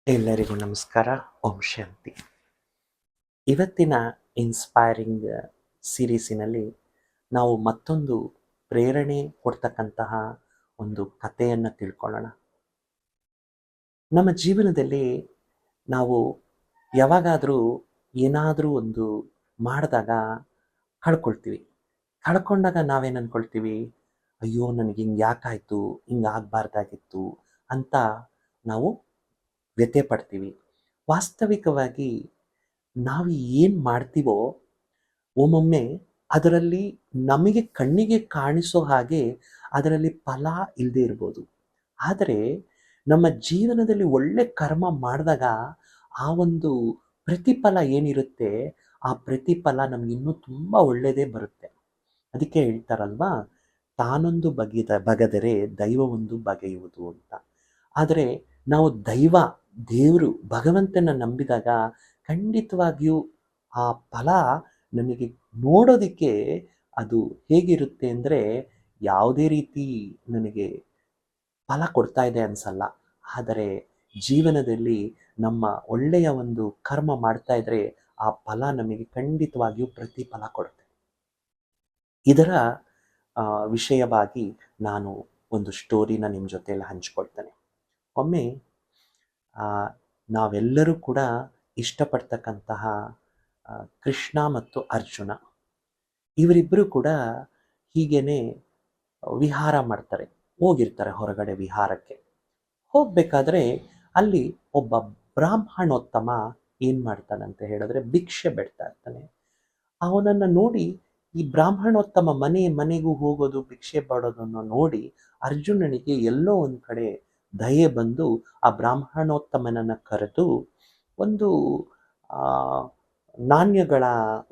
ಎಲ್ಲರಿಗೂ ನಮಸ್ಕಾರ. ಓಂ ಶಾಂತಿ. ಇವತ್ತಿನ ಇನ್ಸ್ಪೈರಿಂಗ್ ಸೀರೀಸಿನಲ್ಲಿ ನಾವು ಮತ್ತೊಂದು ಪ್ರೇರಣೆ ಕೊಡ್ತಕ್ಕಂತಹ ಒಂದು ಕಥೆಯನ್ನು ತಿಳ್ಕೊಳ್ಳೋಣ. ನಮ್ಮ ಜೀವನದಲ್ಲಿ ನಾವು ಯಾವಾಗಾದರೂ ಏನಾದರೂ ಒಂದು ಮಾಡಿದಾಗ ಕಳ್ಕೊಳ್ತೀವಿ. ಕಳ್ಕೊಂಡಾಗ ನಾವೇನು ಅಂದ್ಕೊಳ್ತೀವಿ, ಅಯ್ಯೋ ನನಗೆ ಹಿಂಗೆ ಯಾಕಾಯಿತು, ಹಿಂಗೆ ಆಗಬಾರ್ದಾಗಿತ್ತು ಅಂತ ನಾವು ವ್ಯಥೆ ಪಡ್ತೀವಿ. ವಾಸ್ತವಿಕವಾಗಿ ನಾವು ಏನು ಮಾಡ್ತೀವೋ ಒಮ್ಮೊಮ್ಮೆ ಅದರಲ್ಲಿ ನಮಗೆ ಕಣ್ಣಿಗೆ ಕಾಣಿಸೋ ಹಾಗೆ ಅದರಲ್ಲಿ ಫಲ ಇಲ್ಲದೆ ಇರ್ಬೋದು. ಆದರೆ ನಮ್ಮ ಜೀವನದಲ್ಲಿ ಒಳ್ಳೆ ಕರ್ಮ ಮಾಡಿದಾಗ ಆ ಒಂದು ಪ್ರತಿಫಲ ಏನಿರುತ್ತೆ, ಆ ಪ್ರತಿಫಲ ನಮಗಿನ್ನೂ ತುಂಬ ಒಳ್ಳೆಯದೇ ಬರುತ್ತೆ. ಅದಕ್ಕೆ ಹೇಳ್ತಾರಲ್ವಾ, ತಾನೊಂದು ಬಗೆದರೆ ದೈವವೊಂದು ಬಗೆಯುವುದು ಅಂತ. ಆದರೆ ನಾವು ದೇವರು ಭಗವಂತನ ನಂಬಿದಾಗ ಖಂಡಿತವಾಗಿಯೂ ಆ ಫಲ ನಮಗೆ ನೋಡೋದಕ್ಕೆ ಅದು ಹೇಗಿರುತ್ತೆ ಅಂದರೆ, ಯಾವುದೇ ರೀತಿ ನನಗೆ ಫಲ ಕೊಡ್ತಾ ಇದೆ ಅನಿಸಲ್ಲ. ಆದರೆ ಜೀವನದಲ್ಲಿ ನಮ್ಮ ಒಳ್ಳೆಯ ಒಂದು ಕರ್ಮ ಮಾಡ್ತಾ ಇದ್ರೆ ಆ ಫಲ ನಮಗೆ ಖಂಡಿತವಾಗಿಯೂ ಪ್ರತಿಫಲ ಕೊಡುತ್ತೆ. ಇದರ ವಿಷಯವಾಗಿ ನಾನು ಒಂದು ಸ್ಟೋರಿನ ನಿಮ್ಮ ಜೊತೆಯಲ್ಲಿ ಹಂಚ್ಕೊಳ್ತೇನೆ. ಒಮ್ಮೆ ನಾವೆಲ್ಲರೂ ಕೂಡ ಇಷ್ಟಪಡ್ತಕ್ಕಂತಹ ಕೃಷ್ಣ ಮತ್ತು ಅರ್ಜುನ ಇವರಿಬ್ಬರು ಕೂಡ ಹೀಗೇನೆ ವಿಹಾರ ಮಾಡ್ತಾರೆ, ಹೋಗಿರ್ತಾರೆ ಹೊರಗಡೆ ವಿಹಾರಕ್ಕೆ. ಹೋಗಬೇಕಾದ್ರೆ ಅಲ್ಲಿ ಒಬ್ಬ ಬ್ರಾಹ್ಮಣೋತ್ತಮ ಏನು ಮಾಡ್ತಾನಂತ ಹೇಳಿದ್ರೆ ಭಿಕ್ಷೆ ಬೇಡ್ತಾ ಇರ್ತಾನೆ. ಅವನನ್ನು ನೋಡಿ ಈ ಬ್ರಾಹ್ಮಣೋತ್ತಮ ಮನೆಗೂ ಹೋಗೋದು ಭಿಕ್ಷೆ ಬೇಡೋದನ್ನು ನೋಡಿ ಅರ್ಜುನನಿಗೆ ಎಲ್ಲೋ ಒಂದು ಕಡೆ ದಯೆ ಬಂದು ಆ ಬ್ರಾಹ್ಮಣೋತ್ತಮನನ್ನು ಕರೆದು ಒಂದು ನಾಣ್ಯಗಳ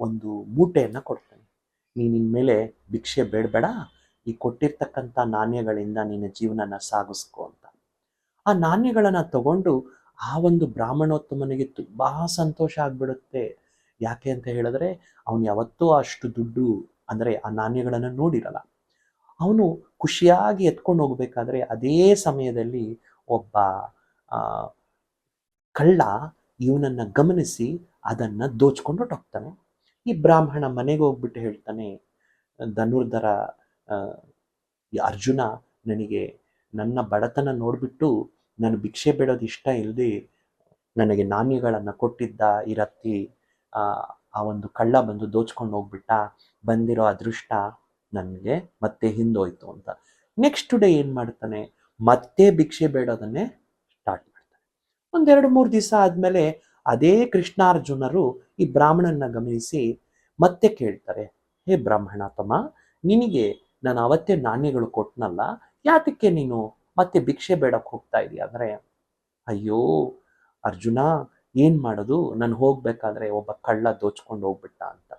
ಒಂದು ಮೂಟೆಯನ್ನು ಕೊಡ್ತಾನೆ. ನೀನು ಇನ್ಮೇಲೆ ಭಿಕ್ಷೆ ಬೇಡಬೇಡ, ಈ ಕೊಟ್ಟಿರ್ತಕ್ಕಂಥ ನಾಣ್ಯಗಳಿಂದ ನಿನ್ನ ಜೀವನನ ಸಾಗಿಸ್ಕೊ ಅಂತ. ಆ ನಾಣ್ಯಗಳನ್ನು ತಗೊಂಡು ಆ ಒಂದು ಬ್ರಾಹ್ಮಣೋತ್ತಮನಿಗೆ ತುಂಬ ಸಂತೋಷ ಆಗ್ಬಿಡುತ್ತೆ. ಯಾಕೆ ಅಂತ ಹೇಳಿದ್ರೆ ಅವನು ಯಾವತ್ತೂ ಅಷ್ಟು ದುಡ್ಡು ಅಂದರೆ ಆ ನಾಣ್ಯಗಳನ್ನು ನೋಡಿರಲ್ಲ. ಅವನು ಖುಷಿಯಾಗಿ ಎತ್ಕೊಂಡು ಹೋಗ್ಬೇಕಾದ್ರೆ ಅದೇ ಸಮಯದಲ್ಲಿ ಒಬ್ಬ ಕಳ್ಳ ಇವನನ್ನು ಗಮನಿಸಿ ಅದನ್ನು ದೋಚ್ಕೊಂಡು ಹೊರಟೋಗ್ತಾನೆ. ಈ ಬ್ರಾಹ್ಮಣ ಮನೆಗೆ ಹೋಗ್ಬಿಟ್ಟು ಹೇಳ್ತಾನೆ, ಧನುರ್ಧರ ಅರ್ಜುನ ನನಗೆ ನನ್ನ ಬಡತನ ನೋಡಿಬಿಟ್ಟು ನಾನು ಭಿಕ್ಷೆ ಬೇಡೋದು ಇಷ್ಟ ಇಲ್ಲದೆ ನನಗೆ ನಾಣ್ಯಗಳನ್ನು ಕೊಟ್ಟಿದ್ದ ಈ ರತ್ತಿ ಆ ಒಂದು ಕಳ್ಳ ಬಂದು ದೋಚ್ಕೊಂಡು ಹೋಗ್ಬಿಟ್ಟ, ಬಂದಿರೋ ಅದೃಷ್ಟ ನನಗೆ ಮತ್ತೆ ಹಿಂದೋಯ್ತು ಅಂತ. ನೆಕ್ಸ್ಟ್ ಡೇ ಏನು ಮಾಡ್ತಾನೆ, ಮತ್ತೆ ಭಿಕ್ಷೆ ಬೇಡೋದನ್ನೇ ಸ್ಟಾರ್ಟ್ ಮಾಡ್ತಾನೆ. 1-2-3 ದಿವಸ ಆದಮೇಲೆ ಅದೇ ಕೃಷ್ಣಾರ್ಜುನರು ಈ ಬ್ರಾಹ್ಮಣನ ಗಮನಿಸಿ ಮತ್ತೆ ಕೇಳ್ತಾರೆ, ಹೇ ಬ್ರಾಹ್ಮಣೋತ್ತಮ, ನಿನಗೆ ನಾನು ಅವತ್ತೇ ನಾಣ್ಯಗಳು ಕೊಟ್ಟನಲ್ಲ, ಯಾತಕ್ಕೆ ನೀನು ಮತ್ತೆ ಭಿಕ್ಷೆ ಬೇಡಕ್ಕೆ ಹೋಗ್ತಾ ಇದೀಯ ಅಂದರೆ, ಅಯ್ಯೋ ಅರ್ಜುನ, ಏನು ಮಾಡೋದು, ನಾನು ಹೋಗ್ಬೇಕಾದ್ರೆ ಒಬ್ಬ ಕಳ್ಳ ದೋಚ್ಕೊಂಡು ಹೋಗ್ಬಿಟ್ಟ ಅಂತ.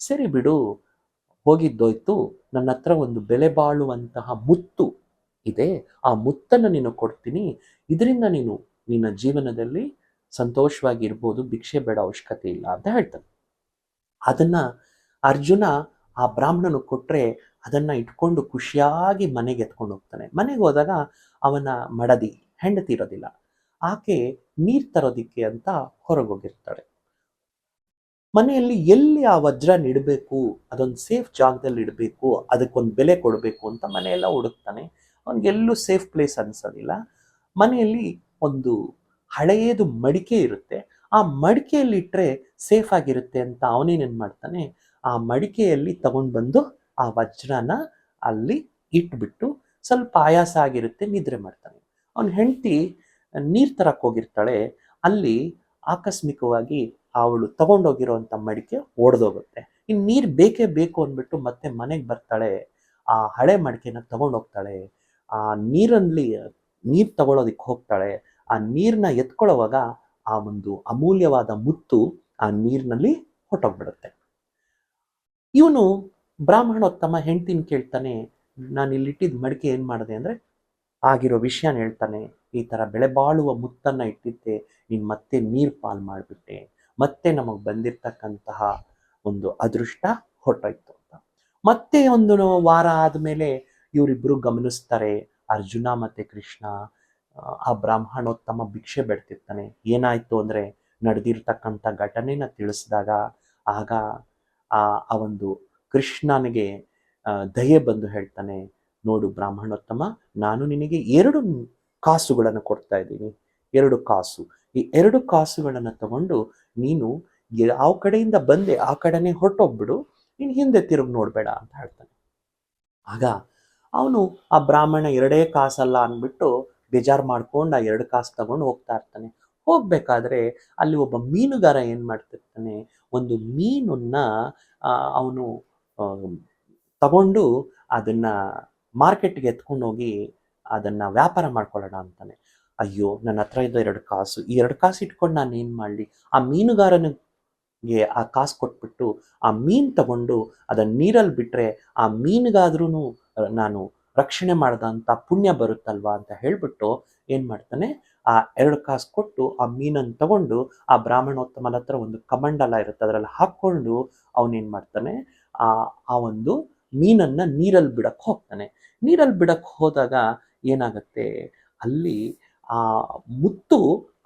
ಸರಿ ಬಿಡು, ಹೋಗಿದ್ದೋಯ್ತು, ನನ್ನ ಹತ್ರ ಒಂದು ಬೆಲೆ ಬಾಳುವಂತಹ ಮುತ್ತು ಇದೆ, ಆ ಮುತ್ತನ್ನು ನೀನು ಕೊಡ್ತೀನಿ, ಇದರಿಂದ ನೀನು ನಿನ್ನ ಜೀವನದಲ್ಲಿ ಸಂತೋಷವಾಗಿ ಇರ್ಬೋದು, ಭಿಕ್ಷೆ ಬೇಡ ಅವಶ್ಯಕತೆ ಇಲ್ಲ ಅಂತ ಹೇಳ್ತಾನೆ. ಅದನ್ನ ಅರ್ಜುನ ಆ ಬ್ರಾಹ್ಮಣನು ಕೊಟ್ಟರೆ ಅದನ್ನು ಇಟ್ಕೊಂಡು ಖುಷಿಯಾಗಿ ಮನೆಗೆ ಎತ್ಕೊಂಡು ಹೋಗ್ತಾನೆ. ಮನೆಗೆ ಹೋದಾಗ ಅವನ ಮಡದಿ ಹೆಂಡತಿ ಇರೋದಿಲ್ಲ. ಆಕೆ ನೀರು ತರೋದಿಕ್ಕೆ ಅಂತ ಹೊರಗೋಗಿರ್ತಾಳೆ. ಮನೆಯಲ್ಲಿ ಎಲ್ಲಿ ಆ ವಜ್ರನ ಇಡಬೇಕು, ಅದೊಂದು ಸೇಫ್ ಜಾಗದಲ್ಲಿ ಇಡಬೇಕು, ಅದಕ್ಕೊಂದು ಬೆಲೆ ಕೊಡಬೇಕು ಅಂತ ಮನೆಯೆಲ್ಲ ಹುಡುಕ್ತಾನೆ. ಅವನಿಗೆಲ್ಲೂ ಸೇಫ್ ಪ್ಲೇಸ್ ಅನಿಸೋದಿಲ್ಲ. ಮನೆಯಲ್ಲಿ ಒಂದು ಹಳೆಯದು ಮಡಿಕೆ ಇರುತ್ತೆ, ಆ ಮಡಿಕೆಯಲ್ಲಿ ಇಟ್ಟರೆ ಸೇಫ್ ಆಗಿರುತ್ತೆ ಅಂತ ಅವನೇನೇನು ಮಾಡ್ತಾನೆ, ಆ ಮಡಿಕೆಯಲ್ಲಿ ತಗೊಂಡು ಬಂದು ಆ ವಜ್ರನ ಅಲ್ಲಿ ಇಟ್ಬಿಟ್ಟು ಸ್ವಲ್ಪ ಆಯಾಸ ಆಗಿರುತ್ತೆ, ನಿದ್ರೆ ಮಾಡ್ತಾನೆ. ಅವನ ಹೆಂಡತಿ ನೀರು ತರಕ್ಕೆ ಹೋಗಿರ್ತಾಳೆ. ಅಲ್ಲಿ ಆಕಸ್ಮಿಕವಾಗಿ ಅವಳು ತಗೊಂಡೋಗಿರೋಂಥ ಮಡಿಕೆ ಒಡೆದೋಗುತ್ತೆ. ಇನ್ನು ನೀರು ಬೇಕೇ ಬೇಕು ಅಂದ್ಬಿಟ್ಟು ಮತ್ತೆ ಮನೆಗೆ ಬರ್ತಾಳೆ. ಆ ಹಳೆ ಮಡಿಕೆನ ತಗೊಂಡೋಗ್ತಾಳೆ. ಆ ನೀರಲ್ಲಿ ನೀರು ತಗೊಳ್ಳೋದಕ್ಕೆ ಹೋಗ್ತಾಳೆ. ಆ ನೀರನ್ನ ಎತ್ಕೊಳ್ಳೋವಾಗ ಆ ಒಂದು ಅಮೂಲ್ಯವಾದ ಮುತ್ತು ಆ ನೀರಿನಲ್ಲಿ ಹೊಟ್ಟೋಗ್ಬಿಡುತ್ತೆ. ಇವನು ಬ್ರಾಹ್ಮಣೋತ್ತಮ ಹೆಂಡ್ತಿನ ಕೇಳ್ತಾನೆ, ನಾನು ಇಲ್ಲಿಟ್ಟಿದ್ದ ಮಡಿಕೆ ಏನು ಮಾಡಿದೆ ಅಂದರೆ ಆಗಿರೋ ವಿಷಯನ ಹೇಳ್ತಾನೆ. ಈ ಥರ ಬೆಲೆ ಬಾಳುವ ಮುತ್ತನ್ನು ಇಟ್ಟಿದ್ದೆ, ನೀನು ಮತ್ತೆ ನೀರು ಪಾಲು ಮಾಡಿಬಿಟ್ಟೆ, ಮತ್ತೆ ನಮಗೆ ಬಂದಿರತಕ್ಕಂತಹ ಒಂದು ಅದೃಷ್ಟ ಹೊರಟೋಯ್ತು ಅಂತ. ಮತ್ತೆ ಒಂದು ವಾರ ಆದಮೇಲೆ ಇವರಿಬ್ಬರು ಗಮನಿಸ್ತಾರೆ, ಅರ್ಜುನ ಮತ್ತು ಕೃಷ್ಣ ಆ ಬ್ರಾಹ್ಮಣೋತ್ತಮ ಭಿಕ್ಷೆ ಬೇಡ್ತಿರ್ತಾನೆ. ಏನಾಯ್ತು ಅಂದರೆ ನಡೆದಿರ್ತಕ್ಕಂಥ ಘಟನೆನ ತಿಳಿಸಿದಾಗ ಆಗ ಆ ಒಂದು ಕೃಷ್ಣನಿಗೆ ದಯೆ ಬಂದು ಹೇಳ್ತಾನೆ, ನೋಡು ಬ್ರಾಹ್ಮಣೋತ್ತಮ, ನಾನು ನಿನಗೆ 2 ಕಾಸುಗಳನ್ನು ಕೊಡ್ತಾ ಇದ್ದೀನಿ, 2 ಕಾಸು. ಈ 2 ಕಾಸುಗಳನ್ನು ತಗೊಂಡು ನೀನು ಯಾವ ಕಡೆಯಿಂದ ಬಂದೆ ಆ ಕಡೆನೇ ಹೊರಟೋಗ್ಬಿಡು, ನೀನು ಹಿಂದೆ ತಿರುಗಿ ನೋಡಬೇಡ ಅಂತ ಹೇಳ್ತಾನೆ. ಆಗ ಅವನು ಆ ಬ್ರಾಹ್ಮಣ 2 ಕಾಸಲ್ಲ ಅಂದ್ಬಿಟ್ಟು ಬೇಜಾರು ಮಾಡ್ಕೊಂಡು ಆ 2 ಕಾಸು ತಗೊಂಡು ಹೋಗ್ತಾ ಇರ್ತಾನೆ. ಹೋಗ್ಬೇಕಾದ್ರೆ ಅಲ್ಲಿ ಒಬ್ಬ ಮೀನುಗಾರ ಏನು ಮಾಡ್ತಿರ್ತಾನೆ, ಒಂದು ಮೀನನ್ನ ಅವನು ತಗೊಂಡು ಅದನ್ನ ಮಾರ್ಕೆಟ್ಗೆ ಎತ್ಕೊಂಡು ಹೋಗಿ ಅದನ್ನ ವ್ಯಾಪಾರ ಮಾಡ್ಕೊಳ್ಳೋಣ ಅಂತಾನೆ. ಅಯ್ಯೋ, ನನ್ನ ಹತ್ರ ಇದ್ದ 2 ಕಾಸು, ಈ 2 ಕಾಸು ಇಟ್ಕೊಂಡು ನಾನು ಏನು ಮಾಡಲಿ? ಆ ಮೀನುಗಾರನಿಗೆ ಆ ಕಾಸು ಕೊಟ್ಬಿಟ್ಟು ಆ ಮೀನು ತಗೊಂಡು ಅದನ್ನ ನೀರಲ್ಲಿ ಬಿಟ್ಟರೆ ಆ ಮೀನಿಗಾದ್ರೂ ನಾನು ರಕ್ಷಣೆ ಮಾಡ್ದಂಥ ಪುಣ್ಯ ಬರುತ್ತಲ್ವಾ ಅಂತ ಹೇಳ್ಬಿಟ್ಟು ಏನು ಮಾಡ್ತಾನೆ, ಆ 2 ಕಾಸು ಕೊಟ್ಟು ಆ ಮೀನನ್ನು ತಗೊಂಡು ಆ ಬ್ರಾಹ್ಮಣೋತ್ತಮನ ಹತ್ರ ಒಂದು ಕಮಂಡಲ ಇರುತ್ತೆ, ಅದರಲ್ಲಿ ಹಾಕ್ಕೊಂಡು ಅವನೇನು ಮಾಡ್ತಾನೆ, ಆ ಒಂದು ಮೀನನ್ನು ನೀರಲ್ಲಿ ಬಿಡಕ್ಕೆ ಹೋಗ್ತಾನೆ. ನೀರಲ್ಲಿ ಬಿಡಕ್ಕೆ ಹೋದಾಗ ಏನಾಗುತ್ತೆ, ಅಲ್ಲಿ ಆ ಮುತ್ತು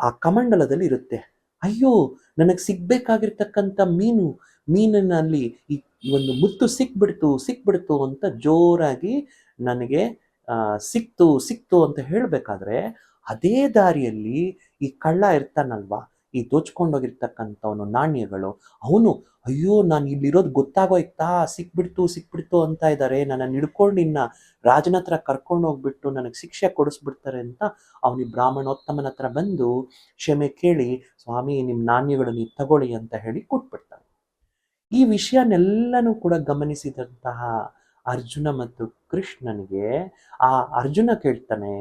ಆ ಕಮಂಡಲದಲ್ಲಿ ಇರುತ್ತೆ. ಅಯ್ಯೋ, ನನಗೆ ಸಿಗ್ಬೇಕಾಗಿರ್ತಕ್ಕಂಥ ಮೀನಿನಲ್ಲಿ ಈ ಒಂದು ಮುತ್ತು ಸಿಕ್ಬಿಡ್ತು ಅಂತ ಜೋರಾಗಿ ನನಗೆ ಸಿಕ್ತು ಅಂತ ಹೇಳಬೇಕಾದ್ರೆ ಅದೇ ದಾರಿಯಲ್ಲಿ ಈ ಕಳ್ಳ ಇರ್ತಾನಲ್ವಾ, ಈ ದೋಚ್ಕೊಂಡೋಗಿರ್ತಕ್ಕಂಥವನು ನಾಣ್ಯಗಳು, ಅವನು ಅಯ್ಯೋ ನಾನು ಇಲ್ಲಿರೋದು ಗೊತ್ತಾಗೋಯ್ತಾ, ಸಿಕ್ಬಿಡ್ತು ಅಂತ ಇದ್ದಾರೆ, ನನ್ನ ಹಿಡ್ಕೊಂಡು ಇನ್ನ ರಾಜನ ಹತ್ರ ಕರ್ಕೊಂಡು ಹೋಗ್ಬಿಟ್ಟು ನನಗೆ ಶಿಕ್ಷೆ ಕೊಡಿಸ್ಬಿಡ್ತಾರೆ ಅಂತ ಅವನಿ ಬ್ರಾಹ್ಮಣೋತ್ತಮನ ಹತ್ರ ಬಂದು ಕ್ಷಮೆ ಕೇಳಿ, ಸ್ವಾಮಿ ನಿಮ್ಮ ನಾಣ್ಯಗಳು ನೀವು ತಗೊಳ್ಳಿ ಅಂತ ಹೇಳಿ ಕೊಟ್ಬಿಡ್ತಾನೆ. ಈ ವಿಷಯನೆಲ್ಲನೂ ಕೂಡ ಗಮನಿಸಿದಂತಹ ಅರ್ಜುನ ಮತ್ತು ಕೃಷ್ಣನಿಗೆ ಆ ಅರ್ಜುನ ಕೇಳ್ತಾನೆ,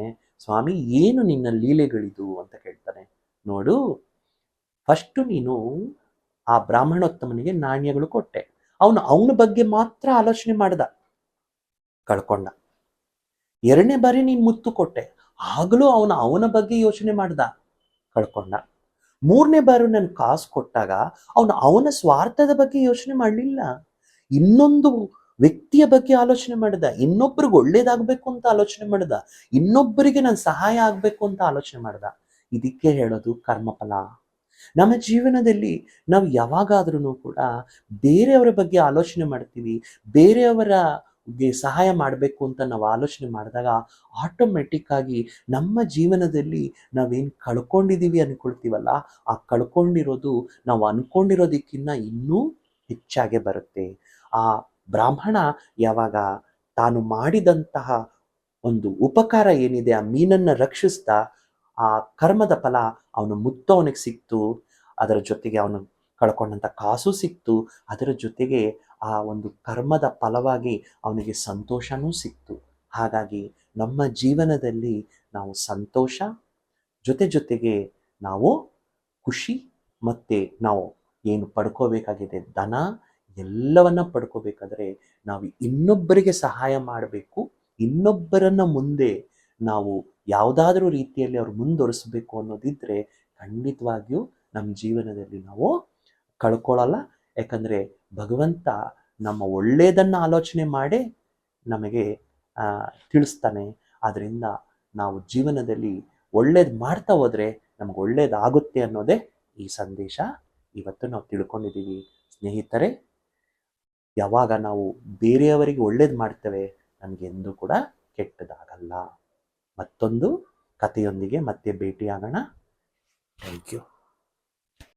ಸ್ವಾಮಿ ಏನು ನಿನ್ನ ಲೀಲೆಗಳಿದು ಅಂತ ಕೇಳ್ತಾನೆ. ನೋಡು, ಫಸ್ಟು ನೀನು ಆ ಬ್ರಾಹ್ಮಣೋತ್ತಮನಿಗೆ ನಾಣ್ಯಗಳು ಕೊಟ್ಟೆ, ಅವನ ಬಗ್ಗೆ ಮಾತ್ರ ಆಲೋಚನೆ ಮಾಡ್ದ, ಕಳ್ಕೊಂಡ. 2ನೇ ಬಾರಿ ನೀನು ಮುತ್ತು ಕೊಟ್ಟೆ, ಆಗಲೂ ಅವನ ಬಗ್ಗೆ ಯೋಚನೆ ಮಾಡ್ದ, ಕಳ್ಕೊಂಡ. 3ನೇ ಬಾರಿ ನಾನು ಕಾಸು ಕೊಟ್ಟಾಗ ಅವನ ಸ್ವಾರ್ಥದ ಬಗ್ಗೆ ಯೋಚನೆ ಮಾಡಲಿಲ್ಲ, ಇನ್ನೊಂದು ವ್ಯಕ್ತಿಯ ಬಗ್ಗೆ ಆಲೋಚನೆ ಮಾಡಿದ, ಇನ್ನೊಬ್ಬರಿಗೆ ಒಳ್ಳೇದಾಗಬೇಕು ಅಂತ ಆಲೋಚನೆ ಮಾಡಿದ, ಇನ್ನೊಬ್ಬರಿಗೆ ನಾನು ಸಹಾಯ ಆಗಬೇಕು ಅಂತ ಆಲೋಚನೆ ಮಾಡ್ದ. ಇದಕ್ಕೆ ಹೇಳೋದು ಕರ್ಮಫಲ. ನಮ್ಮ ಜೀವನದಲ್ಲಿ ನಾವು ಯಾವಾಗಾದ್ರೂ ಕೂಡ ಬೇರೆಯವರ ಬಗ್ಗೆ ಆಲೋಚನೆ ಮಾಡ್ತೀವಿ, ಬೇರೆಯವರಿಗೆ ಸಹಾಯ ಮಾಡಬೇಕು ಅಂತ ನಾವು ಆಲೋಚನೆ ಮಾಡಿದಾಗ ಆಟೋಮೆಟಿಕ್ ಆಗಿ ನಮ್ಮ ಜೀವನದಲ್ಲಿ ನಾವೇನು ಕಳ್ಕೊಂಡಿದ್ದೀವಿ ಅನ್ಕೊಳ್ತೀವಲ್ಲ, ಆ ಕಳ್ಕೊಂಡಿರೋದು ನಾವು ಅನ್ಕೊಂಡಿರೋದಕ್ಕಿಂತ ಇನ್ನೂ ಹೆಚ್ಚಾಗೆ ಬರುತ್ತೆ. ಆ ಬ್ರಾಹ್ಮಣ ಯಾವಾಗ ತಾನು ಮಾಡಿದಂತಹ ಒಂದು ಉಪಕಾರ ಏನಿದೆ, ಆ ಮೀನನ್ನು ರಕ್ಷಿಸ್ತಾ ಆ ಕರ್ಮದ ಫಲ ಅವನು ಮುತ್ತು ಅವನಿಗೆ ಸಿಕ್ತು, ಅದರ ಜೊತೆಗೆ ಅವನು ಕಳ್ಕೊಂಡಂಥ ಕಾಸು ಸಿಕ್ತು, ಅದರ ಜೊತೆಗೆ ಆ ಒಂದು ಕರ್ಮದ ಫಲವಾಗಿ ಅವನಿಗೆ ಸಂತೋಷನೂ ಸಿಕ್ತು. ಹಾಗಾಗಿ ನಮ್ಮ ಜೀವನದಲ್ಲಿ ನಾವು ಸಂತೋಷ ಜೊತೆಗೆ ನಾವು ಖುಷಿ ಮತ್ತು ನಾವು ಏನು ಪಡ್ಕೋಬೇಕಾಗಿದೆ ಧನ ಎಲ್ಲವನ್ನ ಪಡ್ಕೋಬೇಕಾದ್ರೆ ನಾವು ಇನ್ನೊಬ್ಬರಿಗೆ ಸಹಾಯ ಮಾಡಬೇಕು, ಇನ್ನೊಬ್ಬರನ್ನ ಮುಂದೆ ನಾವು ಯಾವುದಾದ್ರೂ ರೀತಿಯಲ್ಲಿ ಅವ್ರು ಮುಂದುವರಿಸಬೇಕು ಅನ್ನೋದಿದ್ರೆ ಖಂಡಿತವಾಗಿಯೂ ನಮ್ಮ ಜೀವನದಲ್ಲಿ ನಾವು ಕಳ್ಕೊಳ್ಳಲ್ಲ. ಯಾಕಂದರೆ ಭಗವಂತ ನಮ್ಮ ಒಳ್ಳೆಯದನ್ನು ಆಲೋಚನೆ ಮಾಡೇ ನಮಗೆ ತಿಳಿಸ್ತಾನೆ. ಆದ್ದರಿಂದ ನಾವು ಜೀವನದಲ್ಲಿ ಒಳ್ಳೇದು ಮಾಡ್ತಾ ಹೋದರೆ ನಮ್ಗೆ ಒಳ್ಳೇದಾಗುತ್ತೆ ಅನ್ನೋದೇ ಈ ಸಂದೇಶ ಇವತ್ತು ನಾವು ತಿಳ್ಕೊಂಡಿದ್ದೀವಿ. ಸ್ನೇಹಿತರೆ, ಯಾವಾಗ ನಾವು ಬೇರೆಯವರಿಗೆ ಒಳ್ಳೇದು ಮಾಡ್ತೇವೆ ನಮಗೆ ಎಂದೂ ಕೂಡ ಕೆಟ್ಟದಾಗಲ್ಲ. ಮತ್ತೊಂದು ಕಥೆಯೊಂದಿಗೆ ಮತ್ತೆ ಭೇಟಿಯಾಗೋಣ. Thank you.